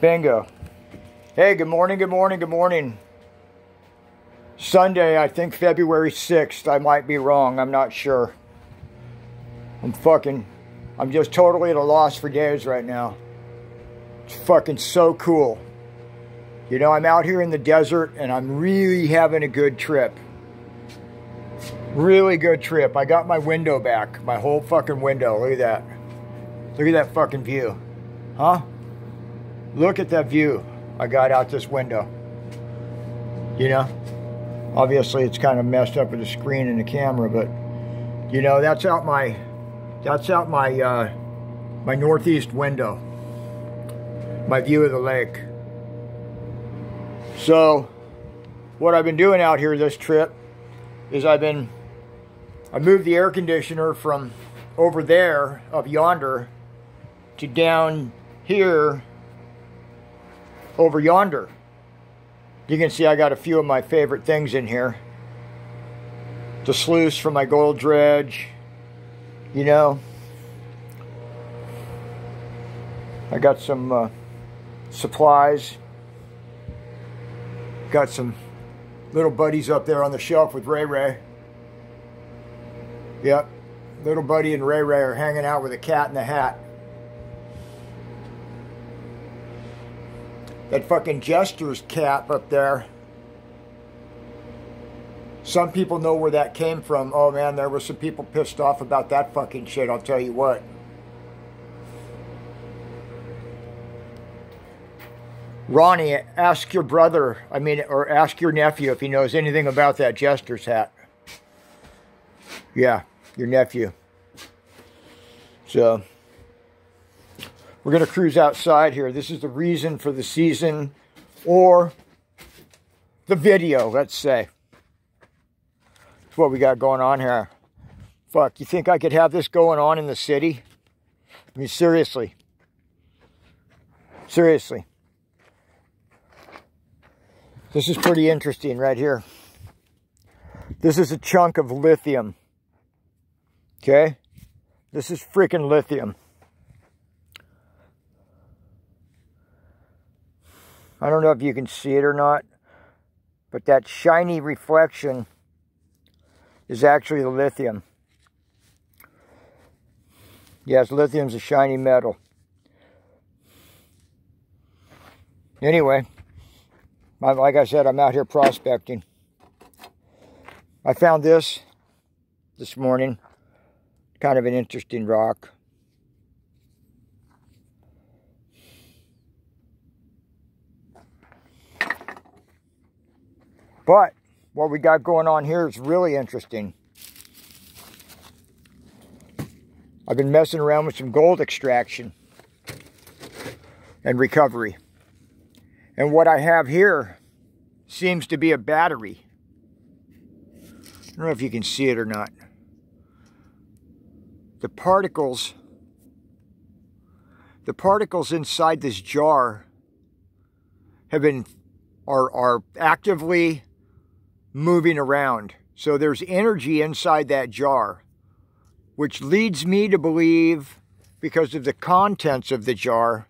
Bingo. Hey, good morning, good morning, good morning. Sunday, I think February 6th. I might be wrong. I'm not sure. I'm just totally at a loss for days right now. It's fucking so cool. You know, I'm out here in the desert and I'm really having a good trip. Really good trip. I got my window back. My whole fucking window. Look at that. Look at that fucking view. Huh? Look at that view I got out this window. You know? Obviously it's kind of messed up with the screen and the camera, but you know, that's out my my northeast window. My view of the lake. So what I've been doing out here this trip is I moved the air conditioner from over there up yonder to down here over yonder. You can see I got a few of my favorite things in here. The sluice for my gold dredge. You know. I got some supplies. Got some little buddies up there on the shelf with Ray Ray. Yep. Little buddy and Ray Ray are hanging out with a cat in the hat. That fucking Jester's cap up there. Some people know where that came from. Oh man, there were some people pissed off about that fucking shit, I'll tell you what. Ronnie, ask your brother, or ask your nephew if he knows anything about that Jester's hat. Yeah, your nephew. So we're going to cruise outside here. This is the reason for the season, or the video, let's say. That's what we got going on here. Fuck, you think I could have this going on in the city? I mean, seriously. Seriously. This is pretty interesting right here. This is a chunk of lithium. Okay? This is freaking lithium. I don't know if you can see it or not, but that shiny reflection is actually the lithium. Yes, lithium's a shiny metal. Anyway, like I said, I'm out here prospecting. I found this morning. Kind of an interesting rock. But what we got going on here is really interesting. I've been messing around with some gold extraction and recovery. And what I have here seems to be a battery. I don't know if you can see it or not. The particles inside this jar are actively moving around. So there's energy inside that jar, which leads me to believe, because of the contents of the jar,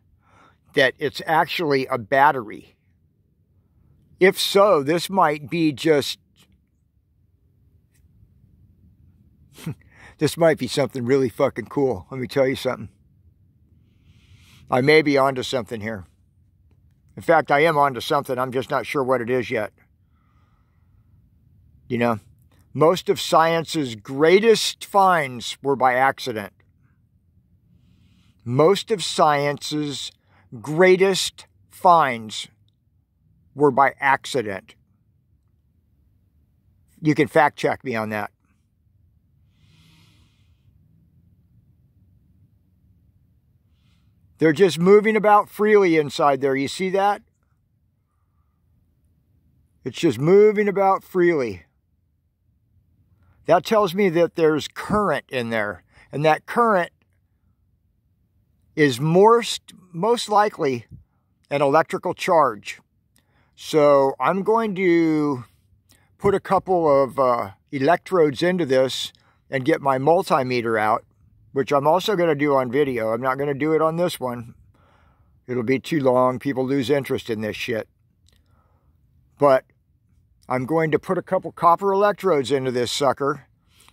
that it's actually a battery. If so, this might be just... this might be something really fucking cool. Let me tell you something. I may be onto something here. In fact, I am onto something. I'm just not sure what it is yet. You know, most of science's greatest finds were by accident. Most of science's greatest finds were by accident. You can fact check me on that. They're just moving about freely inside there. You see that? It's just moving about freely. That tells me that there's current in there. And that current is most likely an electrical charge. So I'm going to put a couple of electrodes into this and get my multimeter out, which I'm also going to do on video. I'm not going to do it on this one. It'll be too long. People lose interest in this shit. But I'm going to put a couple copper electrodes into this sucker,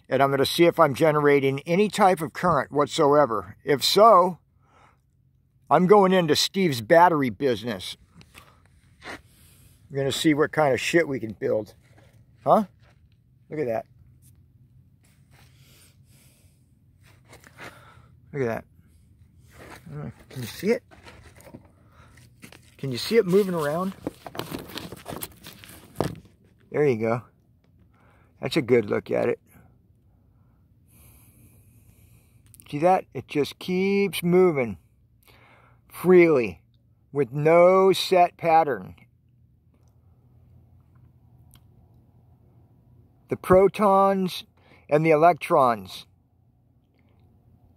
and I'm going to see if I'm generating any type of current whatsoever. If so, I'm going into Steve's battery business. We're going to see what kind of shit we can build. Huh? Look at that. Look at that. Can you see it? Can you see it moving around? There you go. That's a good look at it. See that? It just keeps moving freely with no set pattern. The protons and the electrons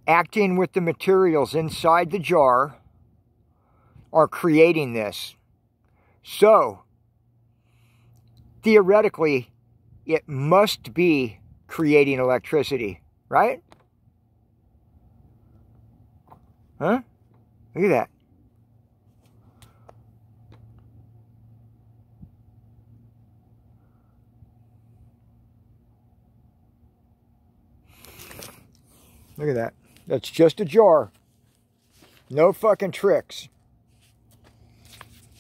acting with the materials inside the jar are creating this. So, theoretically, it must be creating electricity, right? Huh? Look at that. Look at that. That's just a jar. No fucking tricks.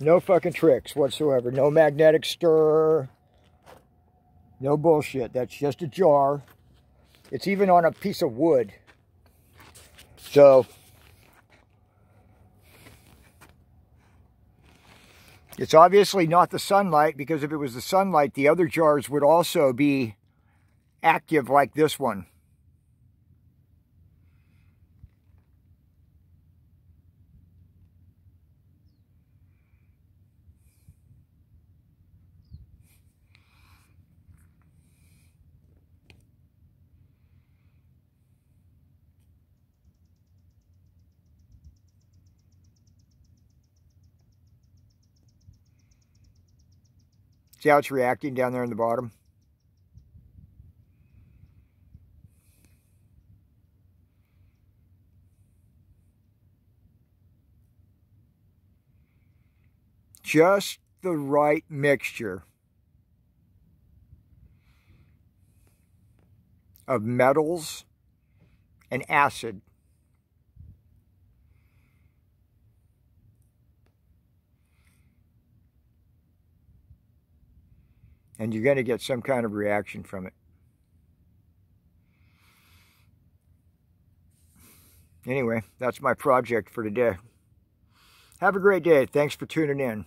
No fucking tricks whatsoever. No magnetic stir. No bullshit. That's just a jar. It's even on a piece of wood. So, it's obviously not the sunlight, because if it was the sunlight, the other jars would also be active like this one. See how it's reacting down there in the bottom? Just the right mixture of metals and acid. And you're going to get some kind of reaction from it. Anyway, that's my project for today. Have a great day. Thanks for tuning in.